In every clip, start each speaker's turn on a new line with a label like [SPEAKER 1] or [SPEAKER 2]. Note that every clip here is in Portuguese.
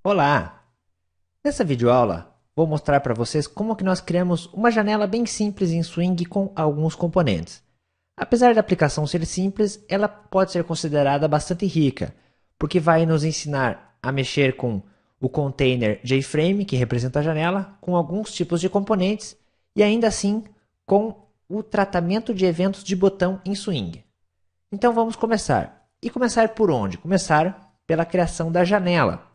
[SPEAKER 1] Olá! Nessa videoaula, vou mostrar para vocês como que nós criamos uma janela bem simples em Swing com alguns componentes. Apesar da aplicação ser simples, ela pode ser considerada bastante rica, porque vai nos ensinar a mexer com o container JFrame, que representa a janela, com alguns tipos de componentes e ainda assim com o tratamento de eventos de botão em Swing. Então vamos começar. E começar por onde? Começar pela criação da janela.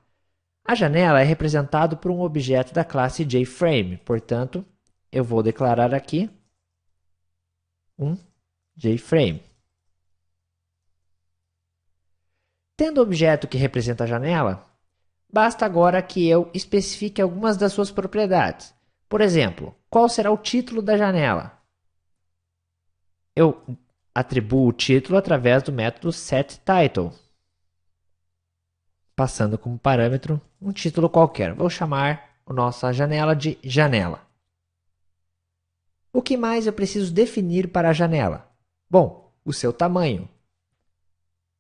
[SPEAKER 1] A janela é representada por um objeto da classe JFrame, portanto, eu vou declarar aqui um JFrame. Tendo o objeto que representa a janela, basta agora que eu especifique algumas das suas propriedades. Por exemplo, qual será o título da janela? Eu atribuo o título através do método setTitle, passando como parâmetro um título qualquer. Vou chamar a nossa janela de janela. O que mais eu preciso definir para a janela? Bom, o seu tamanho.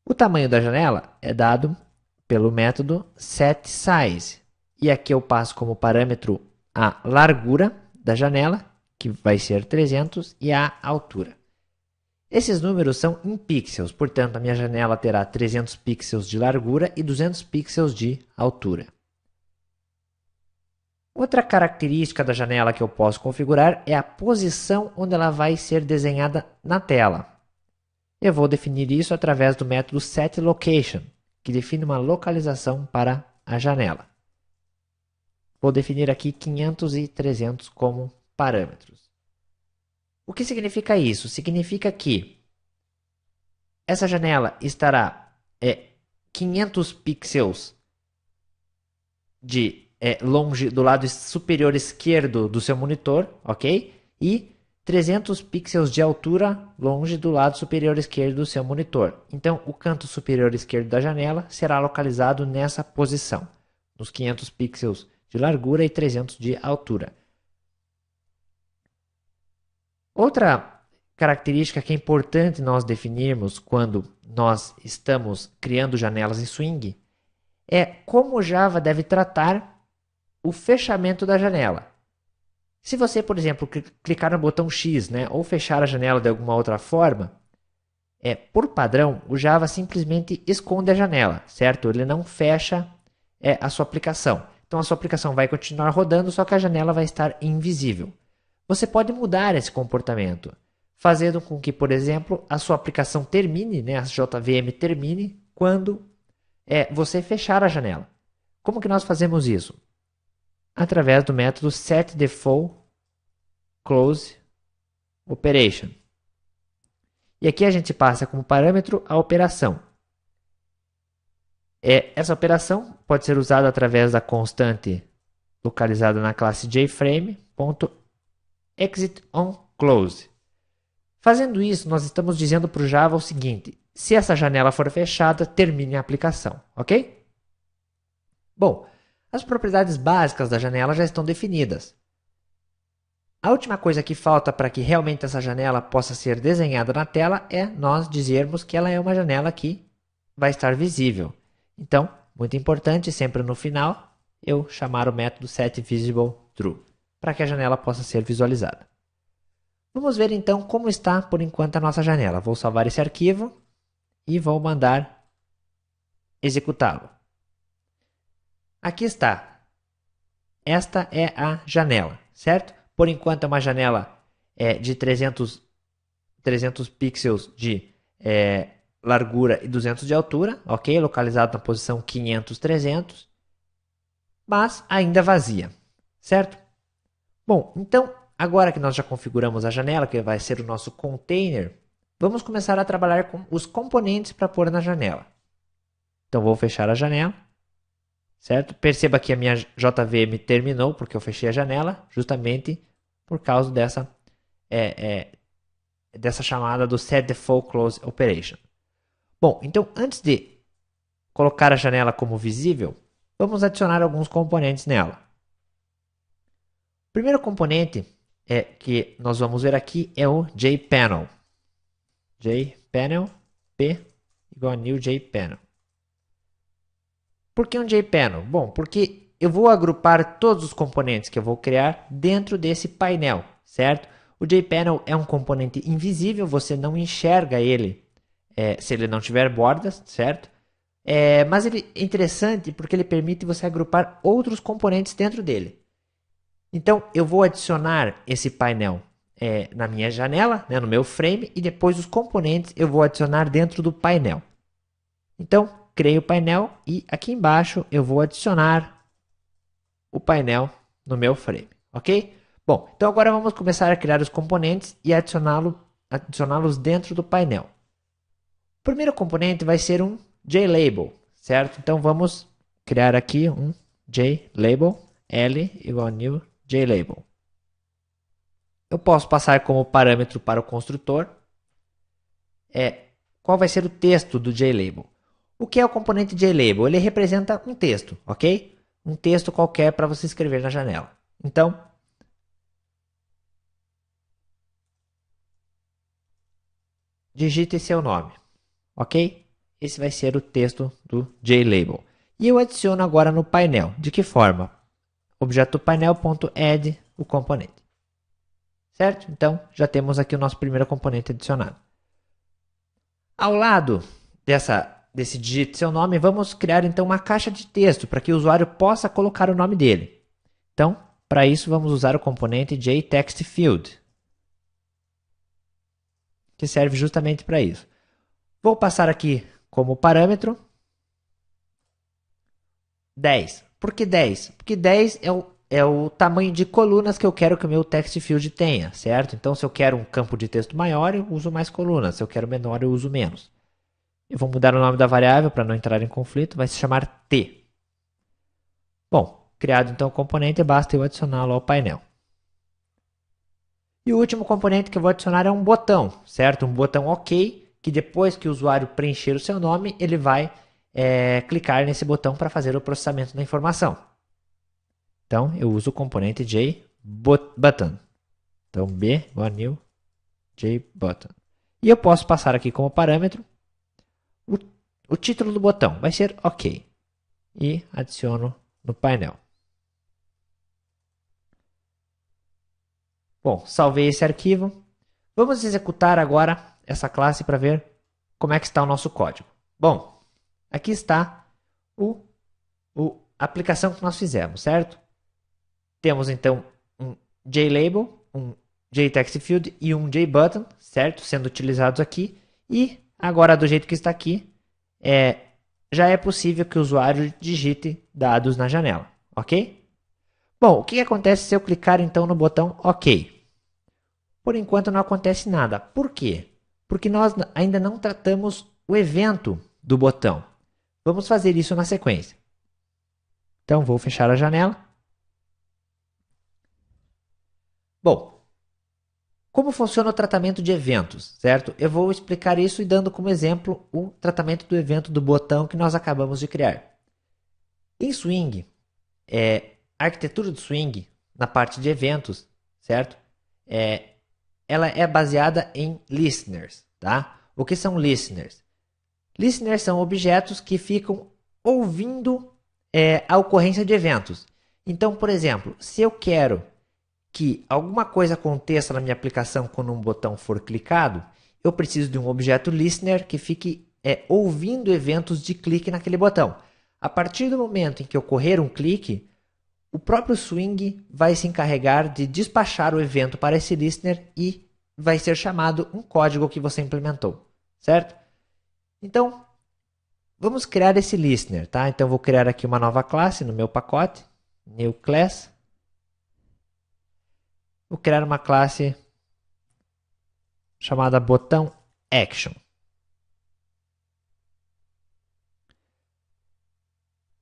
[SPEAKER 1] O tamanho da janela é dado pelo método setSize. E aqui eu passo como parâmetro a largura da janela, que vai ser 300, e a altura. Esses números são em pixels, portanto a minha janela terá 300 pixels de largura e 200 pixels de altura. Outra característica da janela que eu posso configurar é a posição onde ela vai ser desenhada na tela. Eu vou definir isso através do método setLocation, que define uma localização para a janela. Vou definir aqui 500 e 300 como parâmetros. O que significa isso? Significa que essa janela estará 500 pixels de longe do lado superior esquerdo do seu monitor, ok? E 300 pixels de altura longe do lado superior esquerdo do seu monitor. Então, o canto superior esquerdo da janela será localizado nessa posição, nos 500 pixels de largura e 300 de altura. Outra característica que é importante nós definirmos quando nós estamos criando janelas em Swing é como o Java deve tratar o fechamento da janela. Se você, por exemplo, clicar no botão X, ou fechar a janela de alguma outra forma, por padrão, o Java simplesmente esconde a janela, certo? Ele não fecha a sua aplicação. Então a sua aplicação vai continuar rodando, só que a janela vai estar invisível. Você pode mudar esse comportamento, fazendo com que, por exemplo, a sua aplicação termine, a JVM termine, quando você fechar a janela. Como que nós fazemos isso? Através do método setDefaultCloseOperation. E aqui a gente passa como parâmetro a operação. Essa operação pode ser usada através da constante localizada na classe JFrame.exitOnClose. Fazendo isso, nós estamos dizendo para o Java o seguinte: se essa janela for fechada, termine a aplicação, ok? Bom, as propriedades básicas da janela já estão definidas. A última coisa que falta para que realmente essa janela possa ser desenhada na tela é nós dizermos que ela é uma janela que vai estar visível. Então, muito importante, sempre no final, eu chamar o método setVisibleTrue, para que a janela possa ser visualizada. Vamos ver então como está por enquanto a nossa janela. Vou salvar esse arquivo e vou mandar executá-lo. Aqui está. Esta é a janela, certo? Por enquanto é uma janela de 300 pixels de largura e 200 de altura, ok? Localizado na posição 500, 300, mas ainda vazia, certo? Bom, então, agora que nós já configuramos a janela, que vai ser o nosso container, vamos começar a trabalhar com os componentes para pôr na janela. Então, vou fechar a janela. Certo? Perceba que a minha JVM terminou, porque eu fechei a janela, justamente por causa dessa chamada do setDefaultCloseOperation. Bom, então antes de colocar a janela como visível, vamos adicionar alguns componentes nela. O primeiro componente que nós vamos ver aqui é o JPanel. JPanel, P igual a new JPanel. Por que um JPanel? Bom, porque eu vou agrupar todos os componentes que eu vou criar dentro desse painel, certo? O JPanel é um componente invisível, você não enxerga ele se ele não tiver bordas, certo? Mas ele é interessante porque ele permite você agrupar outros componentes dentro dele. Então, eu vou adicionar esse painel na minha janela, né, no meu frame, e depois os componentes eu vou adicionar dentro do painel. Então, criei o painel e aqui embaixo eu vou adicionar o painel no meu frame, ok? Bom, então agora vamos começar a criar os componentes e adicioná-los dentro do painel. O primeiro componente vai ser um JLabel, certo? Então vamos criar aqui um JLabel, L igual a new JLabel. Eu posso passar como parâmetro para o construtor qual vai ser o texto do JLabel. O que é o componente JLabel? Ele representa um texto, ok? Um texto qualquer para você escrever na janela. Então, digite seu nome, ok? Esse vai ser o texto do JLabel. E eu adiciono agora no painel. De que forma? Objeto painel.add o componente. Certo? Então, já temos aqui o nosso primeiro componente adicionado. Ao lado desse digite seu nome, vamos criar então uma caixa de texto para que o usuário possa colocar o nome dele. Então, para isso, vamos usar o componente JTextField, que serve justamente para isso. Vou passar aqui como parâmetro 10. Por que 10? Porque 10 é o tamanho de colunas que eu quero que o meu text field tenha, certo? Então, se eu quero um campo de texto maior, eu uso mais colunas. Se eu quero menor, eu uso menos. Eu vou mudar o nome da variável para não entrar em conflito. Vai se chamar T. Bom, criado então o componente, basta eu adicioná-lo ao painel. E o último componente que eu vou adicionar é um botão, certo? Um botão OK, que depois que o usuário preencher o seu nome, ele vai clicar nesse botão para fazer o processamento da informação. Então, eu uso o componente JButton. Então, B igual a new JButton. E eu posso passar aqui como parâmetro o título do botão. Vai ser OK. E adiciono no painel. Bom, salvei esse arquivo. Vamos executar agora essa classe para ver como é que está o nosso código. Bom, aqui está a aplicação que nós fizemos, certo? Temos então um JLabel, um JTextField e um JButton, certo? Sendo utilizados aqui. E agora, do jeito que está aqui, já é possível que o usuário digite dados na janela, ok? Bom, o que acontece se eu clicar então no botão OK? Por enquanto não acontece nada. Por quê? Porque nós ainda não tratamos o evento do botão. Vamos fazer isso na sequência. Então, vou fechar a janela. Bom, como funciona o tratamento de eventos, certo? Eu vou explicar isso e dando como exemplo o tratamento do evento do botão que nós acabamos de criar. Em Swing, a arquitetura do Swing, na parte de eventos, certo? Ela é baseada em listeners, tá? O que são listeners? Listeners são objetos que ficam ouvindo a ocorrência de eventos. Então, por exemplo, se eu quero que alguma coisa aconteça na minha aplicação quando um botão for clicado, eu preciso de um objeto listener que fique ouvindo eventos de clique naquele botão. A partir do momento em que ocorrer um clique, o próprio Swing vai se encarregar de despachar o evento para esse listener e vai ser chamado um código que você implementou, certo? Então, vamos criar esse listener, tá? Então, vou criar aqui uma nova classe no meu pacote, new class. Vou criar uma classe chamada botão action.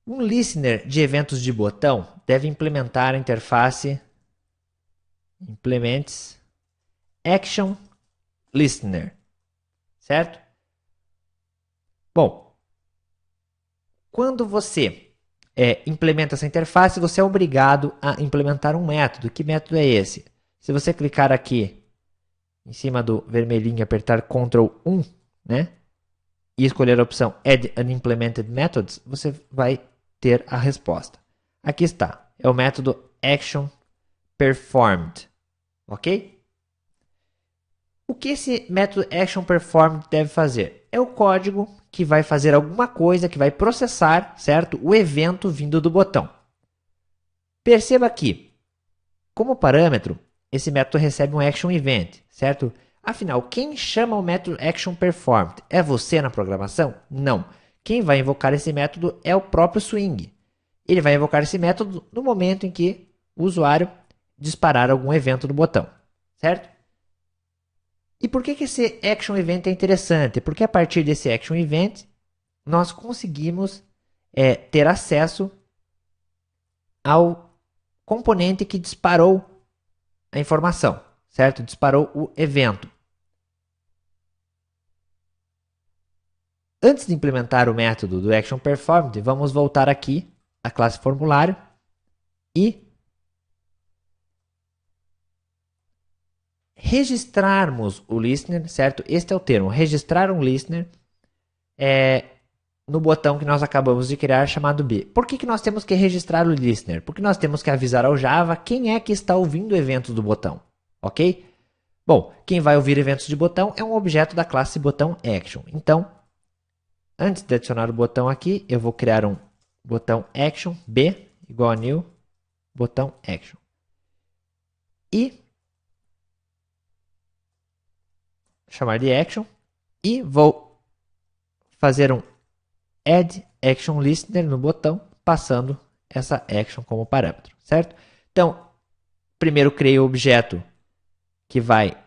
[SPEAKER 1] Um listener de eventos de botão deve implementar a interface implements action listener, certo? Bom, quando você implementa essa interface, você é obrigado a implementar um método. Que método é esse? Se você clicar aqui em cima do vermelhinho e apertar Ctrl 1, né, e escolher a opção Add Unimplemented Methods, você vai ter a resposta. Aqui está, é o método actionPerformed, ok? O que esse método actionPerformed deve fazer? É o código que vai fazer alguma coisa, que vai processar, certo? O evento vindo do botão. Perceba que, como parâmetro, esse método recebe um action event, certo? Afinal, quem chama o método actionPerformed? É você na programação? Não. Quem vai invocar esse método é o próprio Swing. Ele vai invocar esse método no momento em que o usuário disparar algum evento do botão, certo? E por que esse action event é interessante? Porque a partir desse action event, nós conseguimos ter acesso ao componente que disparou a informação, certo? Disparou o evento. Antes de implementar o método do actionPerformed, vamos voltar aqui à classe formulário e registrarmos o listener, certo? Este é o termo, registrar um listener no botão que nós acabamos de criar chamado B. Por que nós temos que registrar o listener? Porque nós temos que avisar ao Java quem é que está ouvindo eventos do botão, ok? Bom, quem vai ouvir eventos de botão é um objeto da classe botão action. Então, antes de adicionar o botão aqui, eu vou criar um botão action B igual a new botão action. E chamar de action e vou fazer um add action listener no botão, passando essa action como parâmetro, certo? Então, primeiro criei o objeto que vai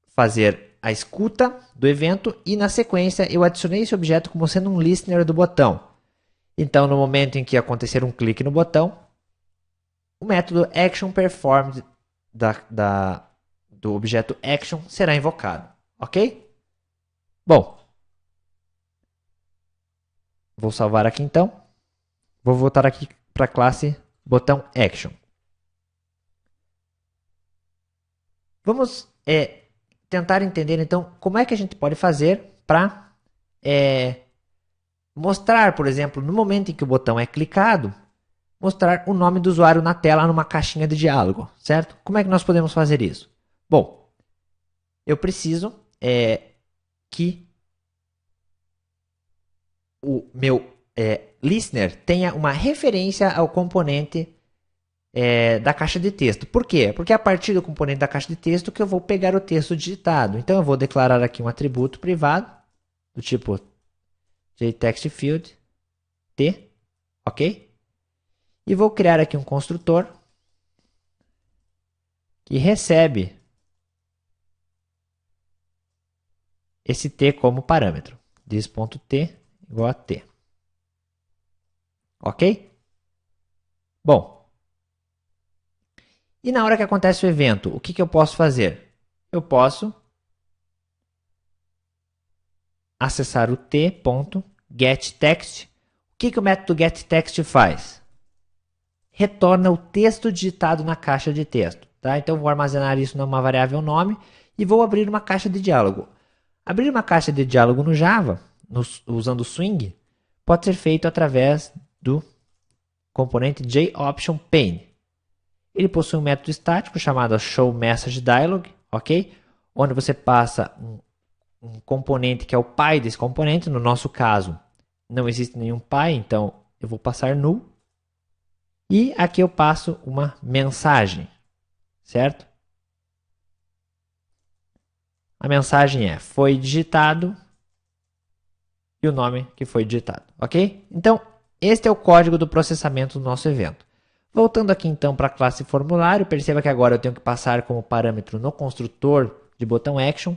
[SPEAKER 1] fazer a escuta do evento e na sequência eu adicionei esse objeto como sendo um listener do botão. Então, no momento em que acontecer um clique no botão, o método actionPerformed do objeto action será invocado, ok? Bom, vou salvar aqui então. Vou voltar aqui para a classe botão action. Vamos tentar entender então como é que a gente pode fazer para mostrar, por exemplo, no momento em que o botão é clicado, mostrar o nome do usuário na tela numa caixinha de diálogo, certo? Como é que nós podemos fazer isso? Bom, eu preciso que o meu listener tenha uma referência ao componente da caixa de texto. Por quê? Porque é a partir do componente da caixa de texto que eu vou pegar o texto digitado. Então eu vou declarar aqui um atributo privado do tipo jTextField T, ok? E vou criar aqui um construtor que recebe esse T como parâmetro. This.T igual a T. Ok? Bom, e na hora que acontece o evento, o que eu posso fazer? Eu posso acessar o t.getText. O que o método getText faz? Retorna o texto digitado na caixa de texto. Tá? Então, eu vou armazenar isso numa variável nome e vou abrir uma caixa de diálogo. Abrir uma caixa de diálogo no Java, usando o Swing, pode ser feito através do componente JOptionPane. Ele possui um método estático chamado showMessageDialog, ok? Onde você passa um componente que é o pai desse componente. No nosso caso, não existe nenhum pai, então eu vou passar null. E aqui eu passo uma mensagem, certo? A mensagem é: foi digitado e o nome que foi digitado, ok? Então, este é o código do processamento do nosso evento. Voltando aqui então para a classe formulário, perceba que agora eu tenho que passar como parâmetro no construtor de botão action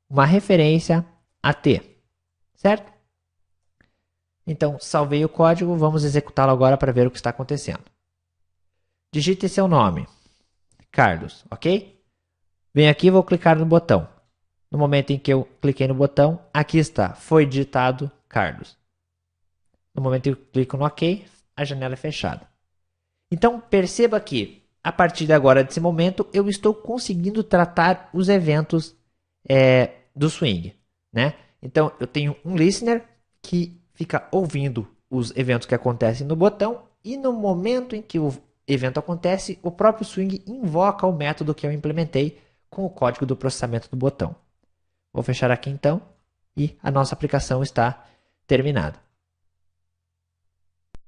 [SPEAKER 1] uma referência a T, certo? Então, salvei o código, vamos executá-lo agora para ver o que está acontecendo. Digite seu nome, Carlos, ok? Venho aqui e vou clicar no botão. No momento em que eu cliquei no botão, aqui está, foi digitado Carlos. No momento em que eu clico no OK, a janela é fechada. Então, perceba que, a partir de agora, desse momento, eu estou conseguindo tratar os eventos do Swing, né? Então, eu tenho um listener que fica ouvindo os eventos que acontecem no botão e no momento em que o evento acontece, o próprio Swing invoca o método que eu implementei com o código do processamento do botão. Vou fechar aqui então e a nossa aplicação está terminada.